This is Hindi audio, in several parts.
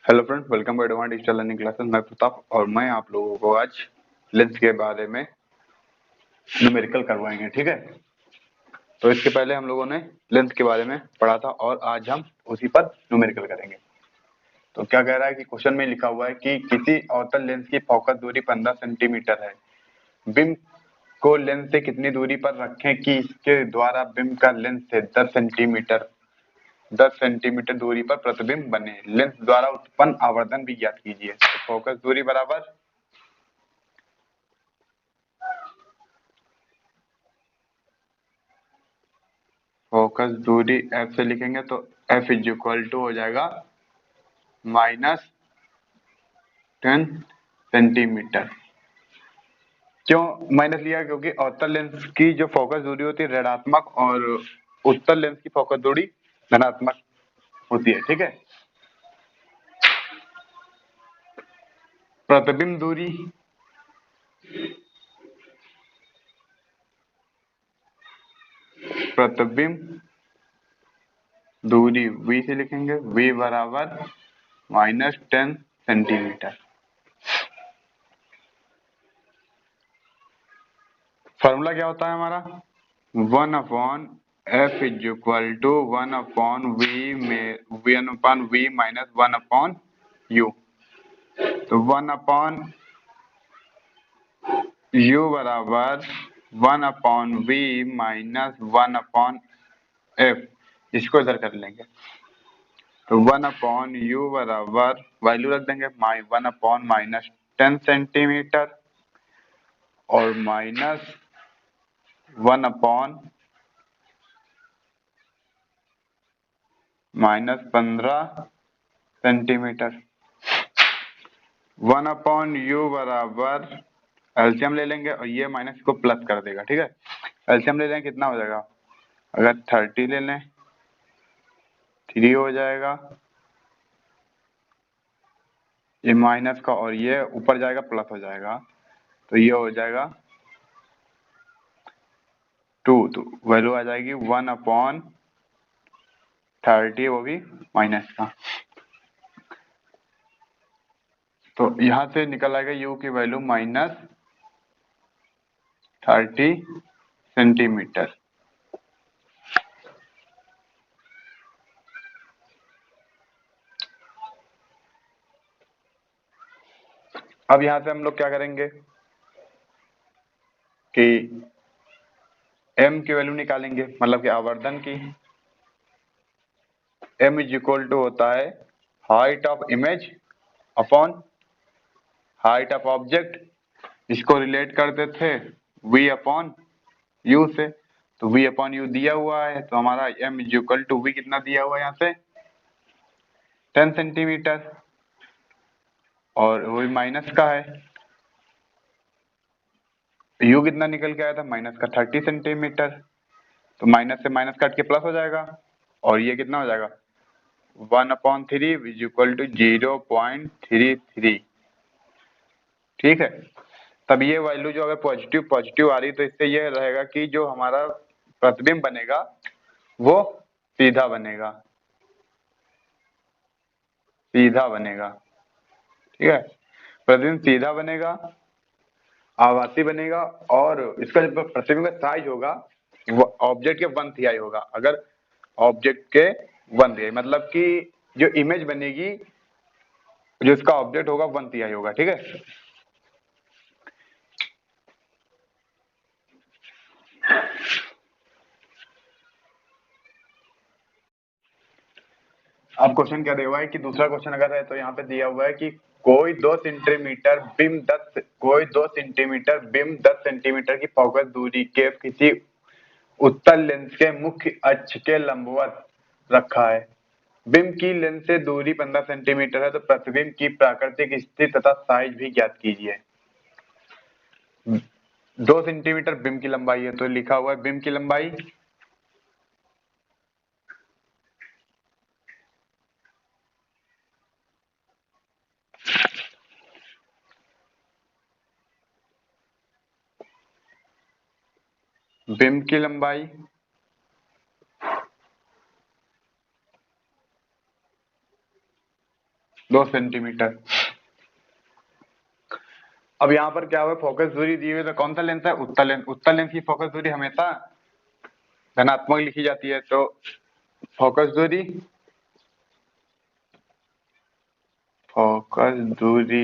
Hello friends, welcome to advance digital learning classes. मैं प्रताप और मैं आप लोगों को आज लेंस के बारे में न्यूमेरिकल करवाएंगे। ठीक है, तो इसके पहले हम लोगों ने लेंस के बारे में पढ़ा था और आज हम उसी पर न्यूमेरिकल करेंगे। तो क्या कह रहा है कि क्वेश्चन में लिखा हुआ है कि किसी अवतल लेंस की फोकस दूरी 15 सेंटीमीटर है। बिंब को लेंस से कितनी दूरी पर रखें कि इसके द्वारा बिंब का लेंस से 10 सेंटीमीटर दूरी पर प्रतिबिंब बने। लेंस द्वारा उत्पन्न आवर्धन भी ज्ञात कीजिए। तो फोकस दूरी बराबर फोकस दूरी एफ से लिखेंगे तो एफ इज इक्वल टू हो जाएगा -10 सेंटीमीटर। क्यों माइनस लिया? क्योंकि अवतल लेंस की जो फोकस दूरी होती है ऋणात्मक और उत्तल लेंस की फोकस दूरी धनात्मक होती है। ठीक है, प्रतिबिंब दूरी v से लिखेंगे, v बराबर -10 सेंटीमीटर। फॉर्मूला क्या होता है हमारा? 1/f is equal to 1/v में 1/v माइनस 1/u। तो 1/u बराबर 1/v माइनस 1/f, इसको इधर कर लेंगे। तो 1/u बराबर वैल्यू रख देंगे 1/-10 सेंटीमीटर और माइनस 1/-15 सेंटीमीटर। 1/u बराबर एलसीएम ले लेंगे और ये माइनस को प्लस कर देगा। ठीक है, एलसीएम ले लेंगे, कितना हो जाएगा? अगर 30 ले लें 3 हो जाएगा, ये माइनस का और ये ऊपर जाएगा प्लस हो जाएगा, तो ये हो जाएगा 2। तो वैल्यू आ जाएगी 1/30, वो भी माइनस का। तो यहाँ से निकल आएगा u की वैल्यू -30 सेंटीमीटर। अब यहाँ से हम लोग क्या करेंगे कि m की वैल्यू निकालेंगे, मतलब कि आवर्धन की। m इज इक्वल टू होता है height of image upon height of object. इसको रिलेट करते थे v/u से, तो v/u दिया हुआ है, तो हमारा m is equal to v कितना दिया हुआ है यहाँ से 10 सेंटीमीटर और वो माइनस का है। u कितना निकल के आया था? माइनस का 30 सेंटीमीटर। तो माइनस से माइनस कट के प्लस हो जाएगा और ये कितना हो जाएगा 1/3 इज इक्वल टू 0.33। ठीक है, तब ये वैल्यू जो अगर पॉजिटिव पॉजिटिव आ रही तो इससे ये रहेगा कि जो हमारा प्रतिबिंब बनेगा वो सीधा बनेगा, सीधा बनेगा। ठीक है, प्रतिबिंब सीधा बनेगा, आभासी बनेगा और इसका जो प्रतिबिंब का साइज होगा वो ऑब्जेक्ट के 1/3 होगा। अगर ऑब्जेक्ट के 1/3 मतलब कि जो इमेज बनेगी, जो इसका ऑब्जेक्ट होगा 1/3 होगा। ठीक है, अब क्वेश्चन क्या दिया हुआ है कि दूसरा क्वेश्चन अगर है तो यहाँ पे दिया हुआ है कि कोई 2 सेंटीमीटर बिंब 10 सेंटीमीटर की फोकस दूरी के किसी उत्तल लेंस के मुख्य अक्ष के लंबवत रखा है। बिंब की लेंस से दूरी 15 सेंटीमीटर है, तो प्रतिबिंब की प्राकृतिक स्थिति तथा साइज भी ज्ञात कीजिए। 2 सेंटीमीटर बिंब की लंबाई है, तो लिखा हुआ है बिंब की लंबाई बिंब की लंबाई 2 सेंटीमीटर। अब यहाँ पर क्या हुआ, फोकस दूरी दी हुई है तो कौन सा लेंस है, उत्तल लेंस। उत्तल लेंस की फोकस दूरी हमेशा धनात्मक लिखी जाती है, तो फोकस दूरी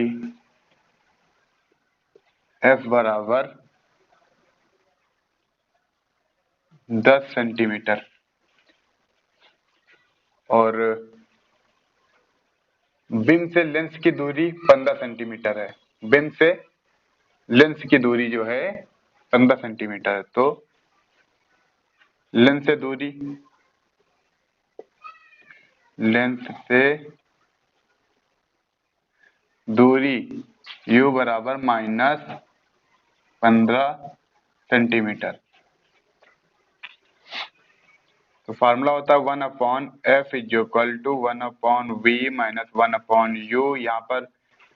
एफ बराबर 10 सेंटीमीटर और बिन से लेंस की दूरी 15 सेंटीमीटर है। बिन से लेंस की दूरी जो है 15 सेंटीमीटर है, तो लेंस से दूरी u बराबर -15 सेंटीमीटर। तो फार्मूला होता है 1/f is equal to 1/v minus 1/u। यहाँ पर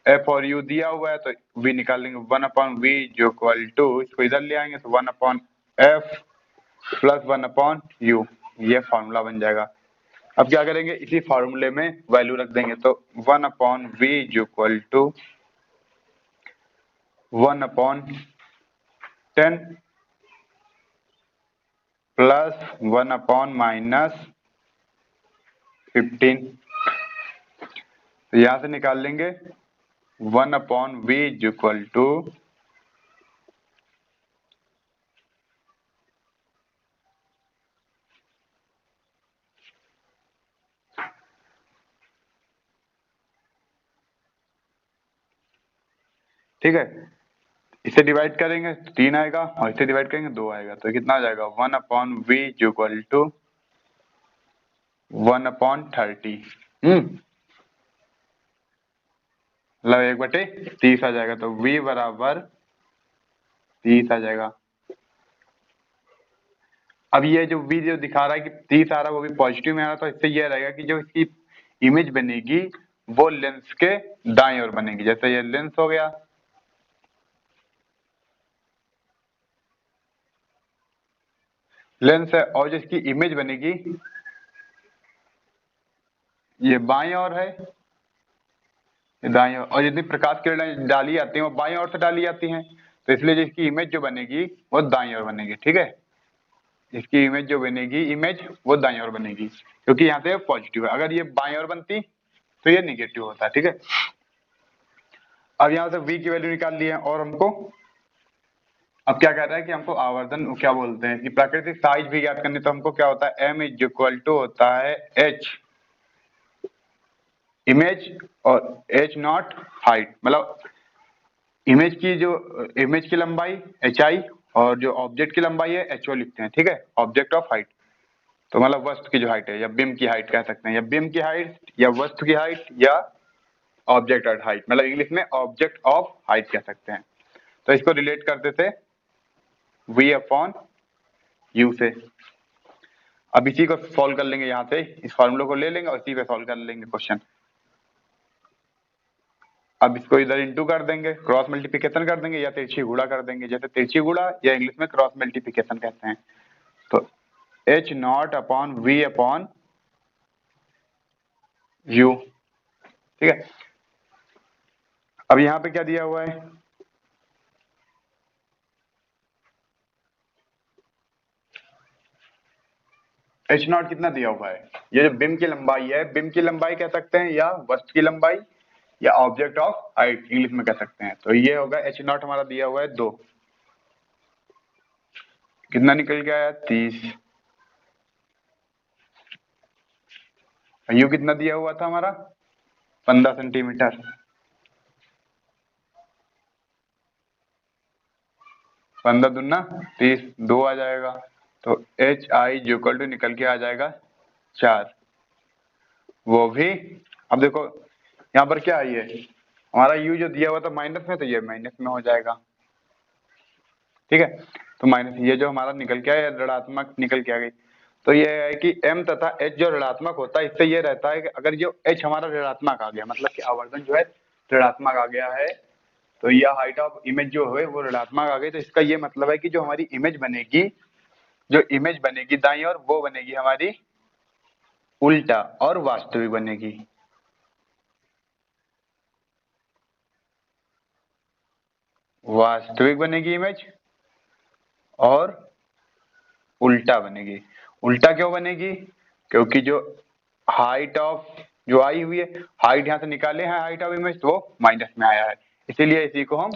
f और u दिया हुआ है तो v निकालेंगे, 1/v इज इक्वल टू, इसको इधर ले आएंगे तो 1/f प्लस 1/u, ये फार्मूला बन जाएगा। अब क्या करेंगे, इसी फार्मूले में वैल्यू रख देंगे, तो 1/v is equal to 1/10 plus 1/-15। तो यहां से निकाल लेंगे 1/v इज इक्वल टू ठीक है, इसे डिवाइड करेंगे तो 3 आएगा और इसे डिवाइड करेंगे 2 आएगा, तो कितना आ जाएगा 1/v इज इक्वल टू 1/30। मतलब 1/30 आ जाएगा, तो v बराबर 30 आ जाएगा। अब ये जो v जो दिखा रहा है कि 30 आ रहा है वो भी पॉजिटिव में आ रहा है, तो इससे ये रहेगा कि जो इसकी इमेज बनेगी वो लेंस के दाएं ओर बनेगी। जैसे ये लेंस हो गया, लेंस है, और जो इसकी इमेज बनेगी ये बाएं ओर है, ये दाएं ओर, और जितनी प्रकाश किरणें डाली जाती हैं वो बाएं ओर से डाली जाती हैं, तो इसलिए जो इसकी इमेज जो बनेगी वो दाएं ओर बनेगी। ठीक है, इसकी इमेज जो बनेगी, इमेज वो दाएं ओर बनेगी, क्योंकि यहाँ पे पॉजिटिव है। अगर ये बाएं ओर बनती तो ये निगेटिव होता। ठीक है, अब यहाँ से v की वैल्यू निकाल ली है, और हमको अब क्या कह रहा है कि हमको आवर्धन क्या बोलते हैं कि प्राकृतिक साइज भी ज्ञात करनी, तो हमको क्या होता है m इज इक्वल टू होता है h इमेज और h नॉट हाइट। मतलब इमेज की जो इमेज की लंबाई hi और जो ऑब्जेक्ट की लंबाई है ho लिखते हैं। ठीक है, ऑब्जेक्ट ऑफ हाइट, तो मतलब वस्तु की जो हाइट है या बिंब की हाइट कह सकते हैं, या बिंब की हाइट या वस्तु की हाइट या ऑब्जेक्ट ऑफ हाइट, मतलब इंग्लिश में ऑब्जेक्ट ऑफ हाइट कह सकते हैं। तो इसको रिलेट करते थे v/u से। अब इसी को सॉल्व कर लेंगे, यहाँ से इस फॉर्मूले को ले लेंगे और इसी पे सॉल्व कर लेंगे क्वेश्चन। अब इसको इधर इंटू कर देंगे, क्रॉस मल्टीप्लिकेशन कर देंगे या तिरछी गुणा कर देंगे। जैसे तिरछी गुणा या इंग्लिश में क्रॉस मल्टीप्लिकेशन कहते हैं। तो h not upon v upon u। ठीक है, अब यहाँ पे क्या दिया हुआ है, h नॉट कितना दिया हुआ है, ये जो बिंब की लंबाई है, बिंब की लंबाई कह सकते हैं या वस्तु की लंबाई या ऑब्जेक्ट ऑफ हाइट इंग्लिश में कह सकते हैं। तो ये होगा h नॉट हमारा दिया हुआ है 2, कितना निकल गया है 30। u कितना दिया हुआ था हमारा 15 सेंटीमीटर, 15 दूना 30, 2 आ जाएगा, तो एच आई इक्वल टू निकल के आ जाएगा 4। वो भी अब देखो यहाँ पर क्या आई है, हमारा u जो दिया हुआ था माइनस में, तो ये माइनस में हो जाएगा। ठीक है, तो माइनस ये जो हमारा निकल के आया ऋणात्मक निकल के आ गई। तो ये है कि m तथा h जो ऋणात्मक होता है, इससे ये रहता है कि अगर जो h हमारा ऋणात्मक आ गया, मतलब कि आवर्धन जो है ऋणात्मक आ गया है, तो यह हाइट ऑफ इमेज जो है वो ऋणात्मक आ गई, तो इसका ये मतलब है कि जो हमारी इमेज बनेगी, जो इमेज बनेगी दाईं ओर वो बनेगी हमारी उल्टा और वास्तविक बनेगी। वास्तविक बनेगी इमेज और उल्टा बनेगी। उल्टा क्यों बनेगी? क्योंकि जो हाइट ऑफ जो आई हुई है, हाइट यहाँ से निकाले हैं हाइट ऑफ इमेज, तो वो माइनस में आया है, इसीलिए इसी को हम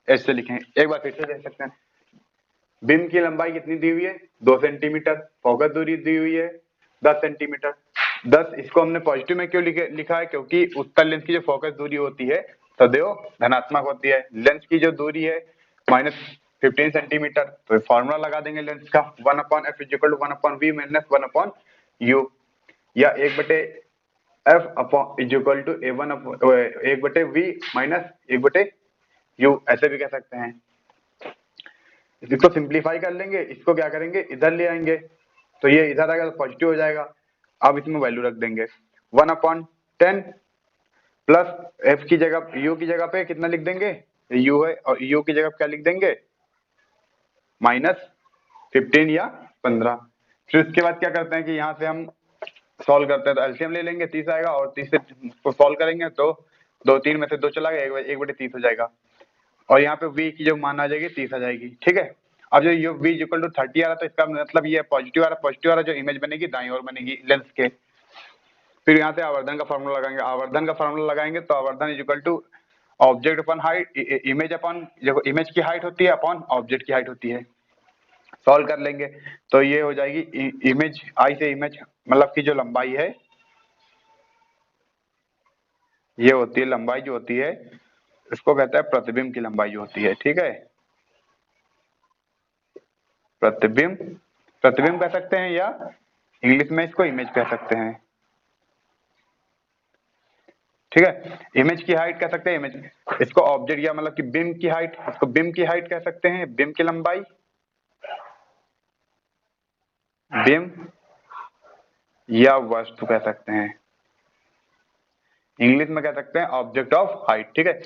ऐसे लिखेंगे। एक बार फिर से देख सकते हैं, बीम की लंबाई कितनी दी हुई है? 2 सेंटीमीटर। फोकस दूरी दी हुई है 10 सेंटीमीटर। 10 इसको हमने पॉजिटिव में क्यों लिखा है? क्योंकि उत्तल लेंस की जो फोकस दूरी होती है सदैव धनात्मक होती है। लेंस की जो दूरी है -15 सेंटीमीटर, तो फॉर्मूला लगा देंगे लेंस का 1/f = 1/v - 1/u, या 1/f = a1 1/v - 1/u, ऐसे भी कह सकते हैं। इसको सिंप्लीफाई कर लेंगे, इसको क्या करेंगे इधर ले आएंगे, तो ये इधर आएगा तो पॉजिटिव हो जाएगा। अब इसमें वैल्यू रख देंगे 1/10 प्लस f की जगह u की जगह पे कितना लिख देंगे? u है, और u की जगह क्या लिख देंगे? -15 या 15। फिर उसके बाद क्या करते हैं कि यहाँ से हम सॉल्व करते हैं, तो एलसीएम ले लेंगे, 30 आएगा, और 30 से उसको सॉल्व करेंगे तो 2 3 में से 2 चला गया, 1/30 हो जाएगा, और यहाँ पे v की जो मान आ जाएगी 30 आ जाएगी। ठीक है, अब जो ये v = 30 आ रहा, तो इसका मतलब ये पॉजिटिव आ रहा, पॉजिटिव आ रहा, जो इमेज बनेगी दाईं ओर बनेगी लेंस के। फिर यहाँ से आवर्धन का फॉर्मूला लगाएंगे, आवर्धन का फॉर्मूला लगाएंगे तो आवर्धन = object upon height, image upon जो इमेज की हाइट होती है अपॉन ऑब्जेक्ट की हाइट होती है। सॉल्व कर लेंगे तो ये हो जाएगी इमेज आई से इमेज मतलब की जो लंबाई है, ये होती है लंबाई जो होती है, इसको कहते हैं प्रतिबिंब की लंबाई जो होती है। ठीक है, प्रतिबिंब, प्रतिबिंब कह सकते हैं, या इंग्लिश में इसको इमेज कह सकते हैं। ठीक है, इमेज की हाइट कह सकते हैं, इमेज, इसको ऑब्जेक्ट या मतलब कि बिंब की हाइट, इसको बिंब की हाइट कह सकते हैं, बिंब की लंबाई, बिंब या वस्तु कह सकते हैं, इंग्लिश में कह सकते हैं ऑब्जेक्ट ऑफ हाइट। ठीक है,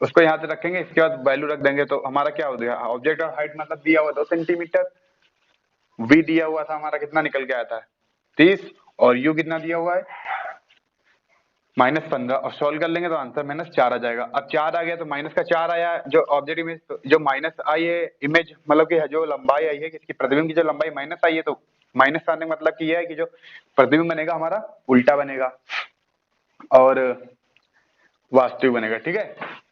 उसको यहाँ से रखेंगे, इसके बाद वैल्यू रख देंगे, तो हमारा क्या हो गया? ऑब्जेक्ट ऑफ हाइट मतलब दिया हुआ 2 सेंटीमीटर, v दिया हुआ था हमारा, कितना निकल के आया था 30, और u कितना दिया हुआ है -15, और सॉल्व कर लेंगे तो आंसर -4 आ जाएगा। अब 4 आ गया तो माइनस का 4 आया, जो ऑब्जेक्ट इमेज जो माइनस आई है इमेज मतलब कि जो लंबाई आई है किसकी, प्रतिबिंब की जो लंबाई माइनस आई है, तो माइनस आने का मतलब कि यह है कि जो प्रतिबिंब बनेगा हमारा उल्टा बनेगा और वास्तविक बनेगा। ठीक है,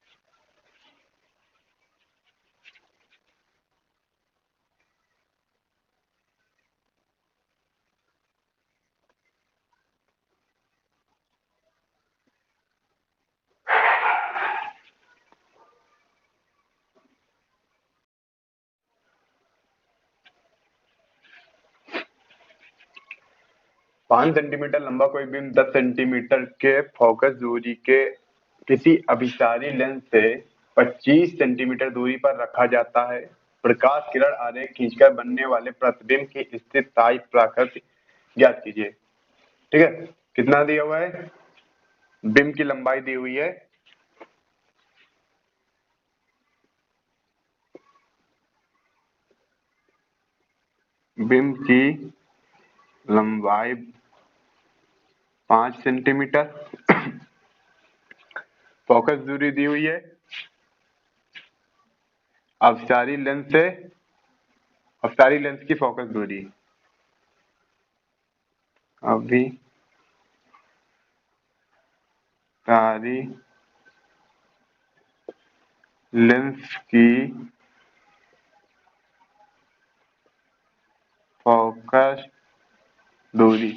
5 सेंटीमीटर लंबा कोई बीम 10 सेंटीमीटर के फोकस दूरी के किसी अभिसारी लेंस से 25 सेंटीमीटर दूरी पर रखा जाता है। प्रकाश किरण आरेख खींचकर बनने वाले प्रतिबिंब की स्थिर स्थायी प्रकृति ज्ञात कीजिए। ठीक है, कितना दिया हुआ है? बिंब की लंबाई दी हुई है, बिंब की लंबाई 5 सेंटीमीटर, फोकस दूरी दी हुई है अभिसारी लेंस से, अभिसारी लेंस की फोकस दूरी, अभिसारी लेंस की फोकस दूरी,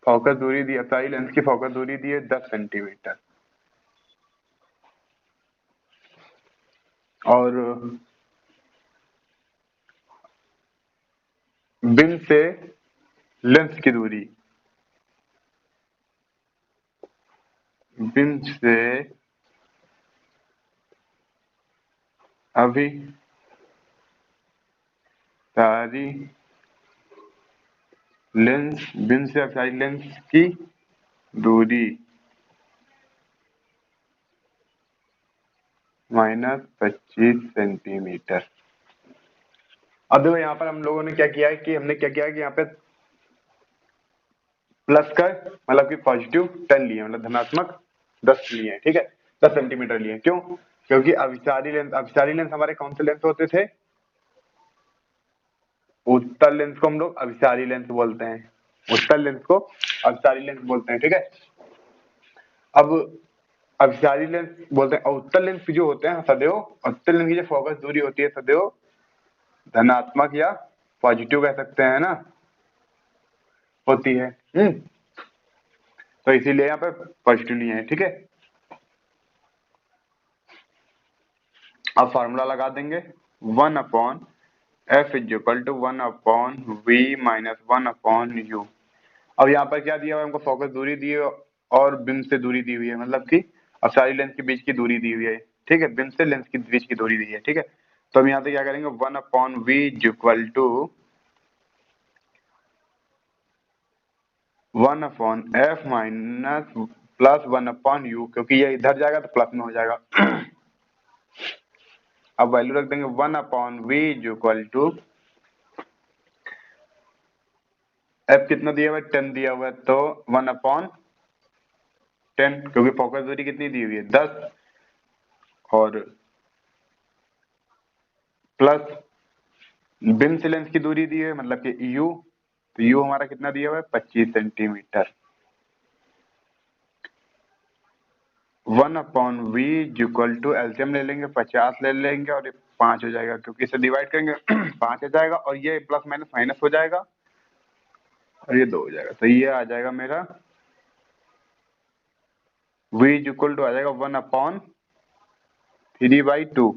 फोकस दूरी दी, अभिसारी लेंस की फोकस दूरी दी है 10 सेंटीमीटर, और बिंब से लेंस की दूरी, बिंब से अभिसारी लेंस, बिंब से अभिसारी लेंस की दूरी -25 सेंटीमीटर। अब देखो यहाँ पर हम लोगों ने क्या किया है कि हमने क्या किया है कि यहाँ पे प्लस का मतलब कि पॉजिटिव 10 लिए, मतलब धनात्मक 10 लिए, ठीक है, 10 सेंटीमीटर लिए। क्यों? क्योंकि अभिसारी लेंस हमारे कौन से लेंस होते थे? उत्तल लेंस को हम लोग अभिसारी लेंस बोलते हैं, उत्तल लेंस को अभिसारी लेंस बोलते हैं, ठीक है। अब अभिसारी लेंस बोलते हैं, और उत्तल लेंस जो होते हैं सदैव, उत्तल लेंस की जो फोकस दूरी होती है सदैव धनात्मक या पॉजिटिव कह सकते हैं ना, होती है। तो इसीलिए यहाँ पे पॉजिटिव नहीं है, ठीक है। अब फॉर्मूला लगा देंगे 1/f is equal to 1/v minus 1/u। अब यहाँ पर क्या दिया हुआ है हमको? फोकस दूरी दी है और बिंब से दूरी दी हुई है, मतलब कि अभिसारी लेंस के बीच की दूरी दी हुई है, ठीक है, बिंब से लेंस के बीच की दूरी दी है, ठीक है। तो हम यहाँ से क्या करेंगे? 1/v is equal to 1/f minus plus 1/u, क्योंकि ये इधर जाएगा तो प्लस में हो जाएगा। अब वैल्यू रख देंगे 1/v is equal to f कितना दिया हुआ है? 10 दिया हुआ है, तो 1/10, क्योंकि फोकस दूरी कितनी दी हुई है? 10, और प्लस बिंब से लेंस की दूरी दी है मतलब कि u, तो u हमारा कितना दिया हुआ है? 25 centimetre. 1/v equal to LCM ले लेंगे, 50 ले लेंगे और ये 5 हो जाएगा, क्योंकि इसे डिवाइड करेंगे 5 हो जाएगा, और ये प्लस माइनस माइनस हो जाएगा, और ये 2 हो जाएगा, तो ये आ जाएगा मेरा v इक्वल टू आ जाएगा 1/3/2,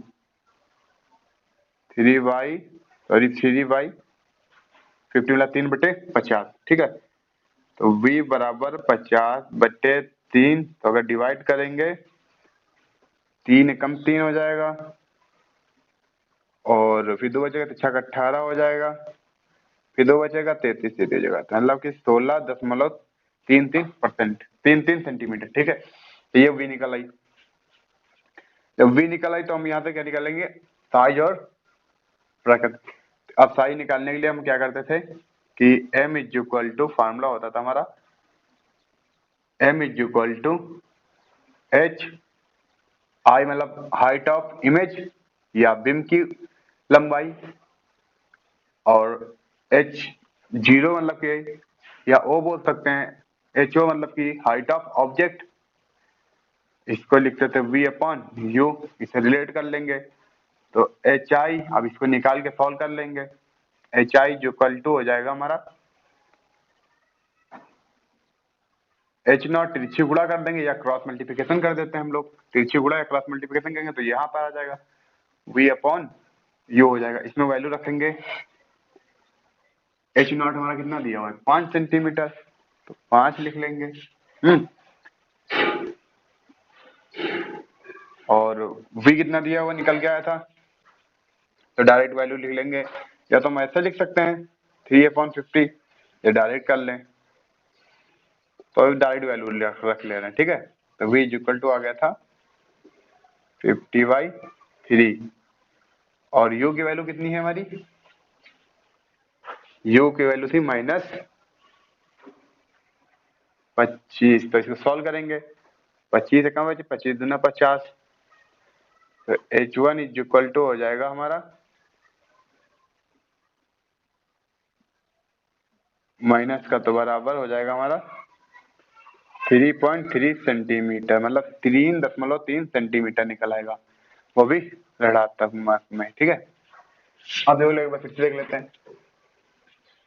3/50 मतलब 3/50, ठीक है। तो v बराबर 50/3, तो अगर डिवाइड करेंगे 3 कम 3 हो जाएगा, और फिर 2 बचेगा तो 6 का 18 हो जाएगा, फिर 2 बचेगा 33 से हो जाएगा, मतलब कि 16.33%, 33 सेंटीमीटर, ठीक है। तो ये v निकल आई। जब v निकल आई तो हम यहाँ से क्या निकालेंगे? साइज और प्रकृति। अब साइज निकालने के लिए हम क्या करते थे कि m is equal to, formula होता था हमारा m is equal to h I, मतलब हाइट ऑफ इमेज या बिम की लंबाई, और h0 मतलब कि, या o बोल सकते हैं, ho मतलब कि हाइट ऑफ ऑब्जेक्ट, इसको लिख सकते v अपॉन u, इसे रिलेट कर लेंगे तो hi, अब इसको निकाल के सॉल्व कर लेंगे, hi जो इक्वल टू हो जाएगा हमारा h0, तिरछी गुणा कर देंगे या क्रॉस मल्टीप्लिकेशन कर देते हैं हम लोग, तिरछी गुणा या क्रॉस मल्टीप्लिकेशन करेंगे तो यहाँ पर आ जाएगा v अपॉन u हो जाएगा। इसमें वैल्यू रखेंगे, h0 हमारा कितना दिया हुआ है? 5 सेंटीमीटर, तो 5 लिख लेंगे। और v कितना दिया हुआ निकल के आया था, तो डायरेक्ट वैल्यू लिख लेंगे, या तो हम ऐसे लिख सकते हैं 3/50, या डायरेक्ट कर लें, तो डायरेक्ट वैल्यू रख ले रहे हैं, ठीक है। तो v इक्वल टू आ गया था 50/3, और u की वैल्यू कितनी है हमारी? u की वैल्यू थी -25, तो इसको सॉल्व करेंगे, 25 से कम बचे, 25 दूना 50, तो h1 इज इक्वल टू हो जाएगा हमारा माइनस का, तो बराबर हो जाएगा हमारा 3.3 सेंटीमीटर, मतलब 3.3 सेंटीमीटर निकल आएगा, वो भी ऋणात्मक में, ठीक है। अब देखो एक बार फिर से देख लेते हैं,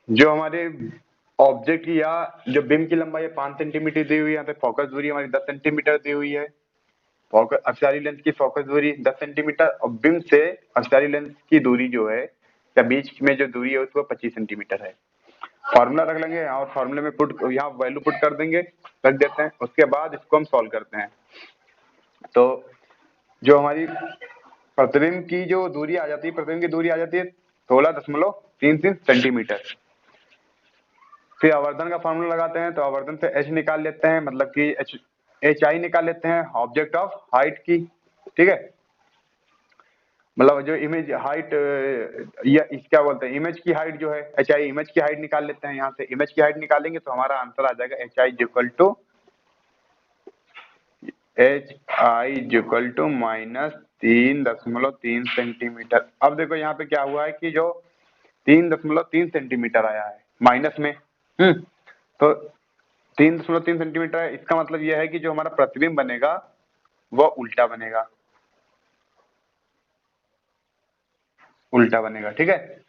जो हमारे ऑब्जेक्ट की या जो बिम की लंबाई 5 सेंटीमीटर दी हुई है, यहाँ पे फोकस दूरी हमारी 10 सेंटीमीटर दी हुई है, फोकस अभिसारी लेंस की फोकस दूरी 10 सेंटीमीटर, और बिम से अभिसारी लेंस की दूरी जो है या बीच में जो दूरी है उसको 25 सेंटीमीटर है। फॉर्मूला रख लेंगे और फॉर्मूले में यहाँ वैल्यू पुट कर देंगे, रख देते हैं, उसके बाद इसको हम सॉल्व करते हैं। तो जो हमारी प्रतिबिंब की जो दूरी आ जाती है, प्रतिबिंब की दूरी आ जाती है 16.33 सेंटीमीटर। फिर आवर्धन का फॉर्मूला लगाते हैं, तो आवर्धन से h निकाल लेते हैं, मतलब कि एच आई निकाल लेते हैं ऑब्जेक्ट ऑफ हाइट की, ठीक है। मतलब जो इमेज हाइट या इस क्या बोलते हैं, इमेज की हाइट जो है एच आई, इमेज की हाइट निकाल लेते हैं। यहाँ से इमेज की हाइट निकालेंगे तो हमारा आंसर आ जाएगा H I equal to minus 3.3 centimetre. अब देखो यहाँ पे क्या हुआ है कि जो 3.3 सेंटीमीटर आया है माइनस में, तो 3.3 सेंटीमीटर है, इसका मतलब यह है कि जो हमारा प्रतिबिंब बनेगा वो उल्टा बनेगा, उल्टा बनेगा, ठीक है।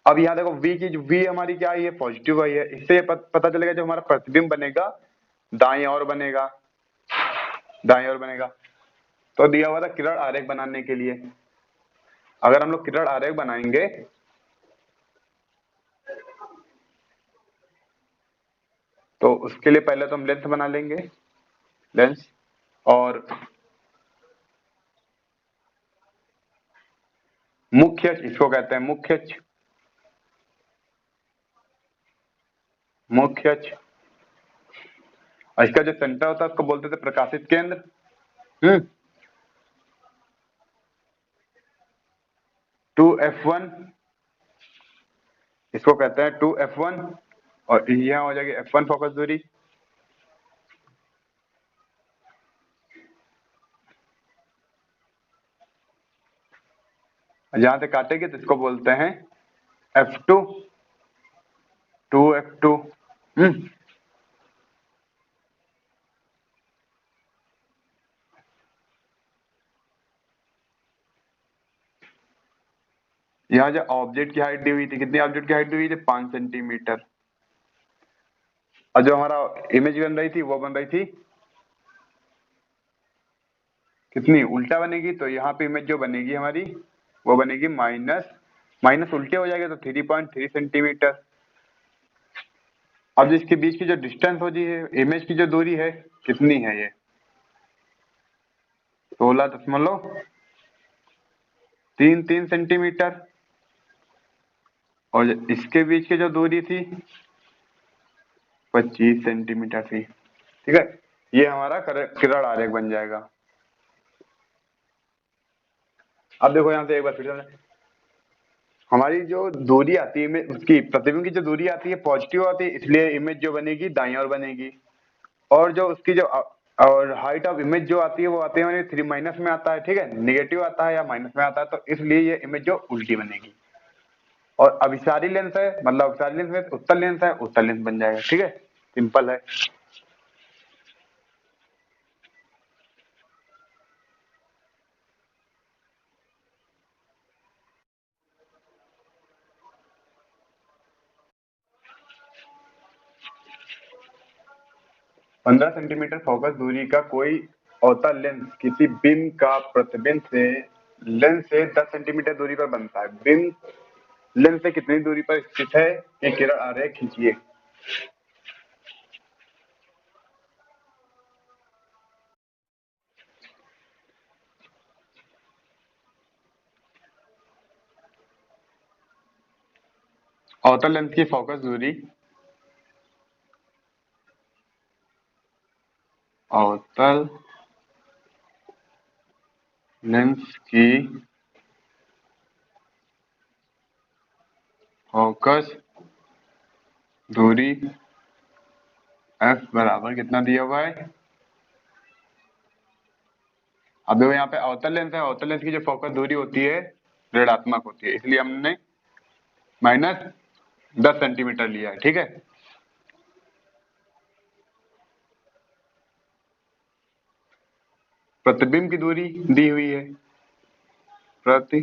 अब यहाँ देखो v की v हमारी क्या है, ये पॉजिटिव आई है, इससे ये पता चलेगा जो हमारा प्रतिबिंब बनेगा दाएं और बनेगा, दाएं और बनेगा। तो दिया हुआ था किरण आरेख बनाने के लिए, अगर हम लोग किरण आरेख बनाएंगे तो उसके लिए पहले तो हम लेंस बना लेंगे, लेंस, और मुख्य अक्ष, इसको कहते हैं मुख्य अक्ष, मुख्य अक्ष। और इसका जो सेंटर होता है उसको बोलते थे प्रकाशित केंद्र। 2f1, इसको कहते हैं 2f1, और यहाँ हो जाएगी f1 फोकस दूरी। जहां से काटेंगे तो इसको बोलते हैं f2, 2f2। यहाँ जो ऑब्जेक्ट की हाइट दी हुई थी, कितनी ऑब्जेक्ट की हाइट दी हुई थी, 5 सेंटीमीटर। और जो हमारा इमेज बन रही थी वो बन रही थी कितनी, उल्टा बनेगी। तो यहाँ पे इमेज जो बनेगी हमारी वो बनेगी माइनस, माइनस उल्टे हो जाएगा तो 3.3 सेंटीमीटर। अब जिसके बीच की जो डिस्टेंस होती है, इमेज की जो दूरी है कितनी है, ये 16.33 सेंटीमीटर। और इसके बीच की जो दूरी थी 25 सेंटीमीटर थी, ठीक है। ये हमारा किरण आरेख बन जाएगा। अब देखो यहाँ से एक बार फिर से, हमारी जो दूरी आती है उसकी प्रतिबिंब की जो दूरी आती है पॉजिटिव आती है, इसलिए इमेज जो बनेगी दाईं ओर बनेगी। और जो उसकी जो और हाइट ऑफ इमेज जो आती है वो आती है 3 माइनस में आता है, ठीक है, निगेटिव आता है या माइनस में आता है, तो इसलिए ये इमेज जो उल्टी बनेगी। और अभिसारी लेंस है, मतलब अभिसारी लेंस में उत्तल लेंस है, उत्तल लेंस बन जाएगा, ठीक है, सिंपल है। 15 सेंटीमीटर फोकस दूरी का कोई अवतल लेंस किसी बिंब का प्रतिबिंब से लेंस से 10 सेंटीमीटर दूरी पर बनता है। बिंब लेंस से कितनी दूरी पर स्थित है, ये किरण आरेख खींचिए। अवतल लेंस की फोकस दूरी, अवतल लेंस की फोकस दूरी f बराबर कितना दिया हुआ है। अब देखो यहाँ पे अवतल लेंस है, अवतल लेंस की जो फोकस दूरी होती है ऋणात्मक होती है, इसलिए हमने माइनस 10 सेंटीमीटर लिया है, ठीक है। प्रतिबिंब की दूरी दी हुई है, प्रति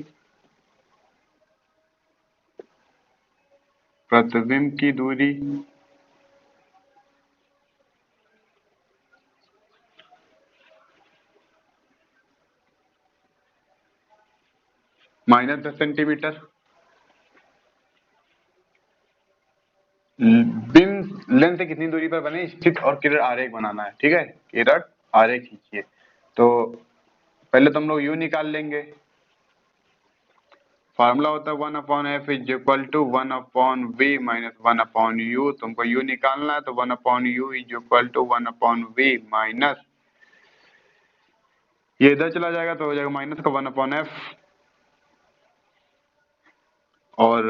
प्रतिबिंब की दूरी माइनस 10 सेंटीमीटर। बिंब लेंस से कितनी दूरी पर बने स्थित और किरण आरेख बनाना है, ठीक है, किरण आरेख खींचिए। तो पहले तो हम लोग यू निकाल लेंगे, फार्मूला होता है 1/f is equal to 1/v minus 1/u। तुमको u निकालना है तो 1/u is equal to 1/v minus ये इधर चला जाएगा तो हो जाएगा माइनस का 1/f और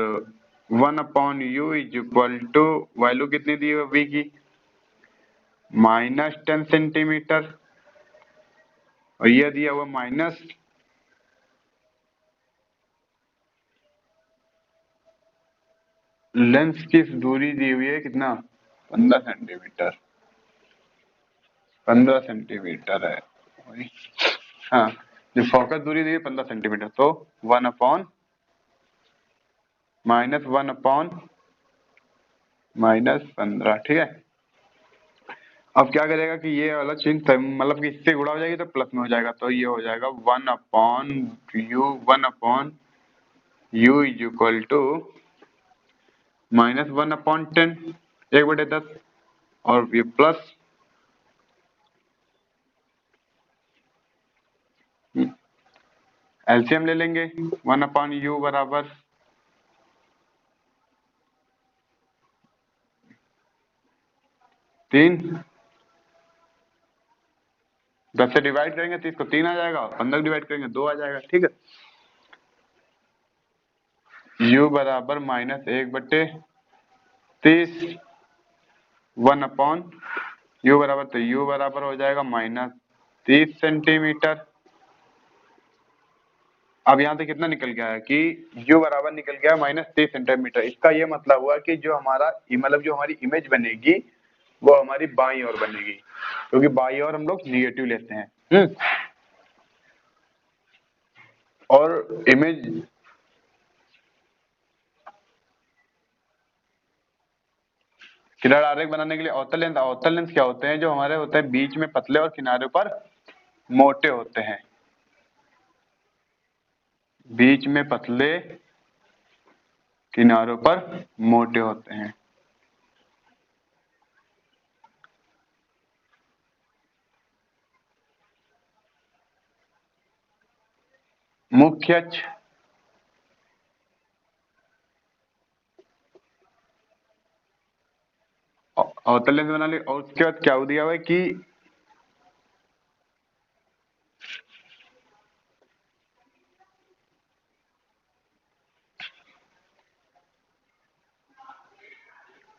1/u is equal to value कितनी दी है v की -10 सेंटीमीटर और ये दिया हुआ माइनस लेंस की दूरी दी हुई है कितना 15 सेंटीमीटर 15 सेंटीमीटर है हाँ जो फोकस दूरी दी है 15 सेंटीमीटर तो 1/-15 ठीक है। अब क्या करेगा कि ये वाला चिन्ह मतलब कि इससे गुणा हो जाएगी तो प्लस में हो जाएगा तो ये हो जाएगा 1/u इज इक्वल टू -1/10 1/10 और ये प्लस एलसीएम ले लेंगे 1/u बराबर 3 10 से डिवाइड करेंगे 30 को 3 आ जाएगा 15 डिवाइड करेंगे 2 आ जाएगा ठीक है। u बराबर -1/30 1/u बराबर तो u बराबर हो जाएगा -30 सेंटीमीटर। अब यहाँ से कितना निकल गया है कि u बराबर निकल गया -30 सेंटीमीटर। इसका ये मतलब हुआ कि जो हमारा मतलब जो हमारी इमेज बनेगी वो हमारी बाईं ओर बनेगी क्योंकि बाईं ओर हम लोग निगेटिव लेते हैं। और इमेज किरण आरेख बनाने के लिए अवतल लेंस क्या होते हैं जो हमारे होते हैं बीच में पतले और किनारे पर मोटे होते हैं बीच में पतले किनारों पर मोटे होते हैं। मुख्य अक्ष अवतल लेंस बना ले और उसके बाद क्या दिया हुआ है कि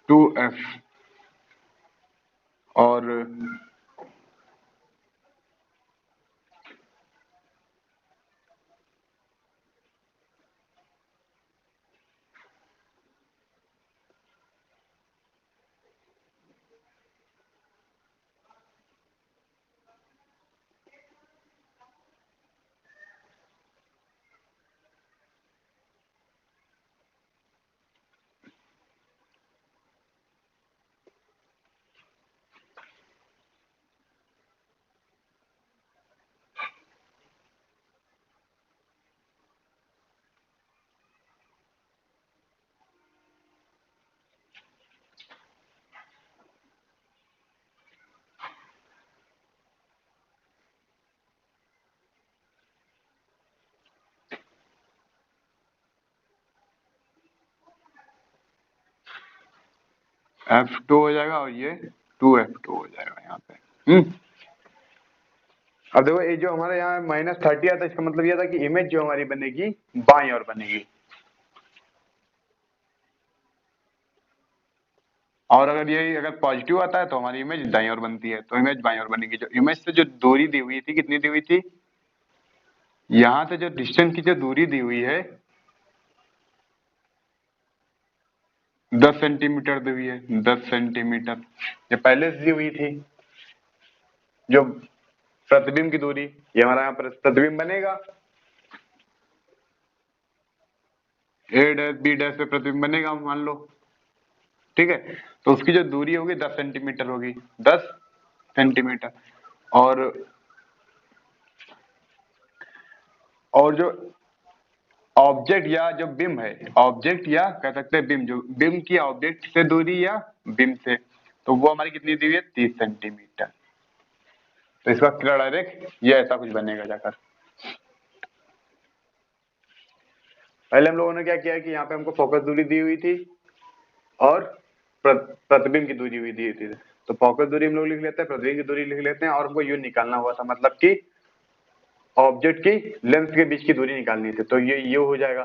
टू एफ और F2 हो जाएगा और ये 2F2 हो जाएगा यहाँ पे। अब देखो ये जो हमारे यहाँ -30 आता है इसका मतलब ये था कि इमेज जो हमारी बनेगी बाईं ओर बनेगी और अगर पॉजिटिव आता है तो हमारी इमेज दाईं ओर बनती है तो इमेज बाईं ओर बनेगी। जो इमेज से जो दूरी दी हुई थी कितनी दी हुई थी यहाँ से जो डिस्टेंस की जो दूरी दी हुई है 10 सेंटीमीटर दी हुई है 10 सेंटीमीटर ये पहले से दी हुई थी। जो प्रतिबिंब की दूरी ये हमारा यहाँ पर प्रतिबिंब बनेगा ए डैश बी डैश पे प्रतिबिंब बनेगा मान लो ठीक है। तो उसकी जो दूरी होगी 10 सेंटीमीटर होगी 10 सेंटीमीटर और जो ऑब्जेक्ट या जो बिंब है ऑब्जेक्ट या कह सकते हैं बिंब जो बिंब की ऑब्जेक्ट से दूरी या बिंब से तो वो हमारी कितनी दी हुई है 30 सेंटीमीटर। तो इसका किरण आरेख ये ऐसा कुछ बनेगा जाकर। पहले हम लोगों ने क्या किया कि यहाँ पे हमको फोकस दूरी दी हुई थी और प्रतिबिंब की दूरी हुई दी थी तो फोकस दूरी हम लोग लिख लेते हैं प्रतिबिंब की दूरी लिख लेते हैं और हमको यू निकालना हुआ था मतलब कि ऑब्जेक्ट की लेंस के बीच की दूरी निकालनी थी, तो ये हो जाएगा।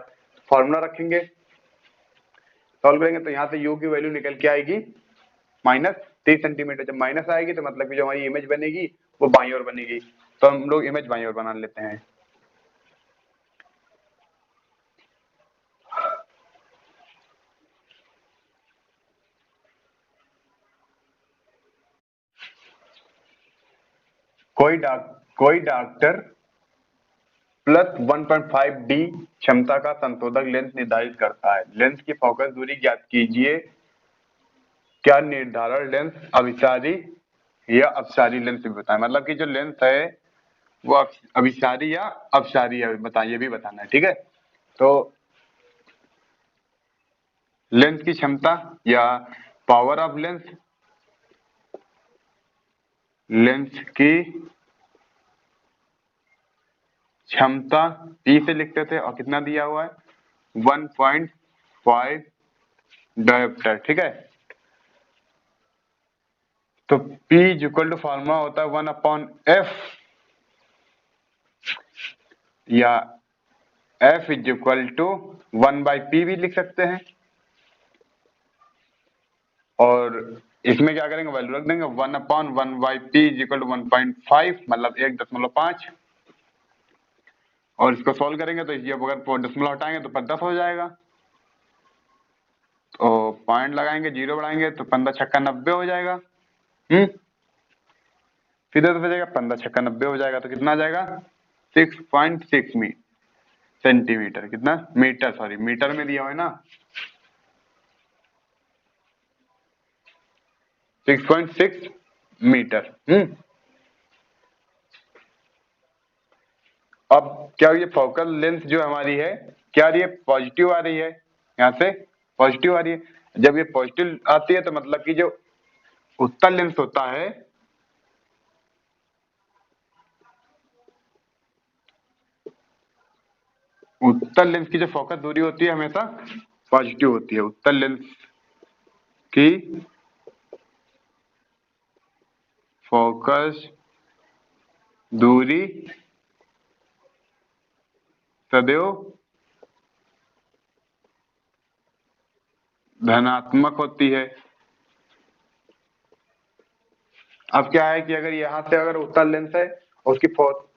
फॉर्मूला रखेंगे, सॉल्व करेंगे तो यहाँ से यू की वैल्यू निकल के आएगी -30 सेंटीमीटर। जब माइनस आएगी तो मतलब कि जो हमारी इमेज बनेगी वो बाईं ओर बनेगी, तो हम लोग इमेज बाईं ओर बना लेते हैं। कोई डॉक्टर +1.5D क्षमता का संशोधक लेंस निर्धारित करता है। लेंस की फोकस दूरी ज्ञात कीजिए। क्या निर्धारण लेंस अभिसारी या अपसारी लेंस भी बताएं। मतलब कि जो लेंस है वो अभिसारी या अपसारी है, बताइए, ये भी बताना है। ठीक है, तो लेंस की क्षमता या पावर ऑफ लेंस, लेंस की क्षमता P से लिखते थे और कितना दिया हुआ है 1.5 डायोप्टर। ठीक है, तो P इक्वल टू फॉर्मूला होता है 1/f या F इक्वल टू 1/P भी लिख सकते हैं। और इसमें क्या करेंगे, वैल्यू रख देंगे 1/1/P इक्वल टू 1.5 मतलब 1.5। और इसको सॉल्व करेंगे तो ये अगर दशमलव हटाएंगे तो 10 हो जाएगा। तो पॉइंट लगाएंगे, 0 बढ़ाएंगे तो 15 छक्का 90 हो जाएगा। फिर हो जाएगा 15 छक्का 90 हो जाएगा, तो कितना आ जाएगा 6.6 सेंटीमीटर। कितना मीटर, सॉरी मीटर में दिया हुआ है ना, 6.6 मीटर। अब क्या ये फोकल लेंथ जो हमारी है, क्या ये पॉजिटिव आ रही है, यहाँ से पॉजिटिव आ रही है। जब ये पॉजिटिव आती है तो मतलब कि जो उत्तल लेंस होता है, उत्तल लेंस की जो फोकस दूरी होती है हमेशा पॉजिटिव होती है। उत्तल लेंस की फोकस दूरी सदैव धनात्मक होती है। अब क्या है कि अगर यहाँ से अगर उत्तल लेंस है और उसकी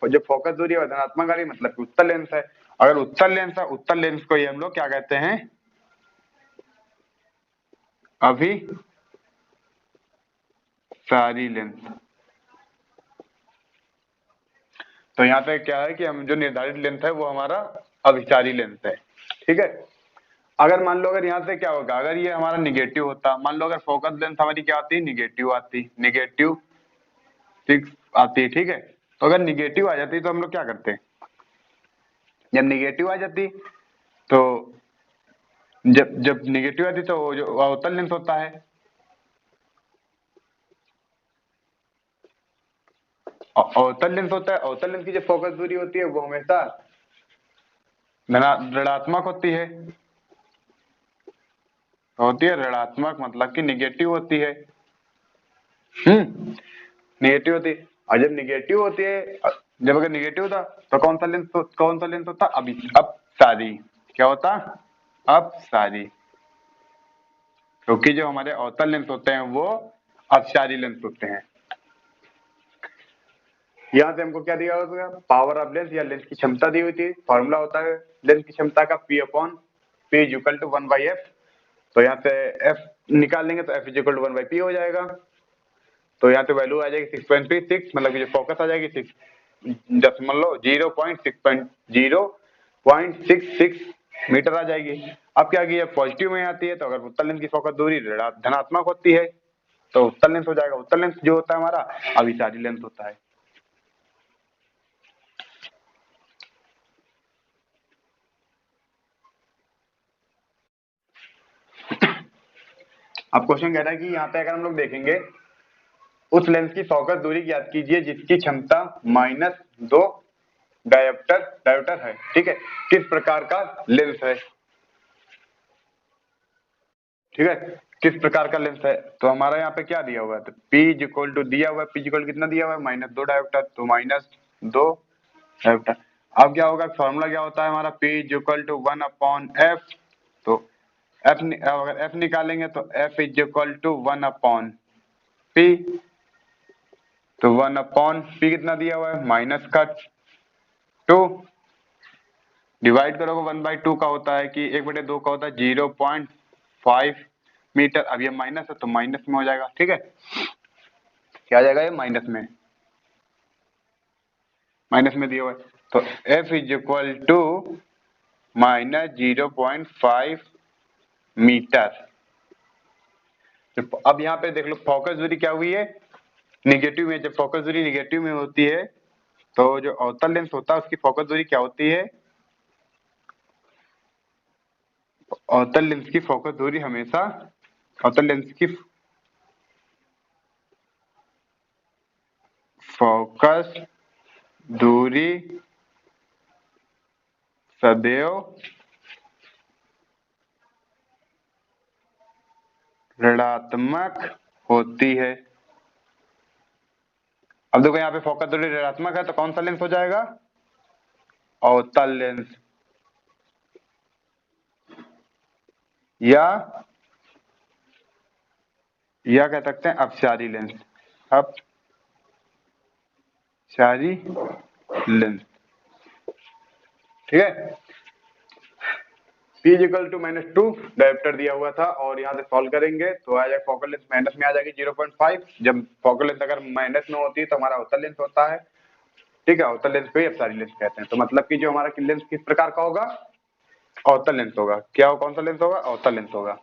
जो फोकस दूरी है धनात्मक आ रही है, मतलब कि उत्तल लेंस है। अगर उत्तल लेंस है, उत्तल लेंस को ये हम लोग क्या कहते हैं, अभिसारी लेंस। तो यहाँ पे क्या है कि हम जो निर्धारित लेंस है वो हमारा अभिसारी लेंस है। ठीक है, अगर मान लो अगर यहाँ से क्या होगा, अगर ये हमारा निगेटिव होता, मान लो अगर फोकस लेंथ हमारी क्या आती है, निगेटिव आती, -6 आती है। ठीक है, तो अगर निगेटिव आ जाती तो हम लोग क्या करते हैं, जब निगेटिव आ जाती तो जब जब निगेटिव आती तो जो अवतल लेंस होता है, अवतल लेंस होता है, अवतल लेंस की जो फोकस दूरी होती है वो हमेशा ऋणात्मक होती है, ऋणात्मक मतलब कि निगेटिव होती है। निगेटिव होती है, और जब निगेटिव होती है, जब अगर निगेटिव था तो कौन सा लेंस होता, अपसारी। क्या होता, अपसारी। क्योंकि जो हमारे अवतल लेंस होते हैं वो अपसारी लेंस होते हैं। यहाँ से हमको क्या दिया होगा, पावर ऑफ लेंस या लेंस की क्षमता दी हुई थी। फॉर्मूला होता है लेंस की क्षमता का P इक्वल टू 1/f। तो यहाँ से f निकाल लेंगे तो f इक्वल टू 1/p हो जाएगा। तो यहाँ पे वैल्यू आ जाएगी 6.36, मतलब कि जो फोकस आ जाएगी 0.66 मीटर आ जाएगी। अब क्या किया, पॉजिटिव में आती है तो अगर उत्तल लेंस की फोकस दूरी धनात्मक होती है तो उत्तल लेंस हो जाएगा। उत्तल लेंस जो होता है हमारा अभिसारी लेंस होता है। अब क्वेश्चन कह रहा है कि यहाँ पे अगर हम लोग देखेंगे, उस लेंस की फोकस दूरी ज्ञात कीजिए जिसकी क्षमता -2 डायोप्टर है। ठीक है, किस प्रकार का लेंस है। ठीक है, किस प्रकार का लेंस है, तो हमारा यहाँ पे क्या दिया हुआ है, तो P इक्वल टू दिया हुआ है, P इक्वल कितना दिया हुआ है -2 डायोप्टर, तो -2 डायोप्टर। अब क्या होगा, फॉर्मूला क्या होता है हमारा, P is equal to 1/f। तो अगर f निकालेंगे तो f is equal to 1/p। तो 1/p कितना दिया हुआ है, -2। डिवाइड करोगे 1/2 का होता है कि 1/2 का होता है 0.5 मीटर। अब ये माइनस है तो माइनस में हो जाएगा, ठीक है। क्या आ जाएगा, ये माइनस में दिया हुआ है। तो f is equal to -0.5 metre. तो अब यहाँ पे देख लो फोकस दूरी क्या हुई है, निगेटिव में। जब फोकस दूरी निगेटिव में होती है तो जो अवतल लेंस होता है उसकी फोकस दूरी क्या होती है, अवतल लेंस की फोकस दूरी हमेशा, अवतल लेंस की फोकस दूरी सदैव ऋणात्मक होती है। अब देखो यहाँ पे फोकस दूरी ऋणात्मक है तो कौन सा लेंस हो जाएगा, अवतल लेंस, या कह सकते हैं अपसारी लेंस, अपसारी लेंस, ठीक है। P इक्वल टू -2 डायोप्टर दिया हुआ था और यहाँ से सॉल्व करेंगे तो आ जाएगा फोकल लेंथ माइनस में आ जाएगी 0.5। जब फोकल लेंथ अगर माइनस में होती है तो हमारा अवतल लेंस होता है, ठीक है। अवतल लेंस को ही अपसारी लेंस कहते हैं। तो मतलब कि जो हमारा लेंस किस प्रकार का होगा, अवतल लेंस होगा। क्या हो, कौन सा लेंस होगा, अवतल लेंस होगा।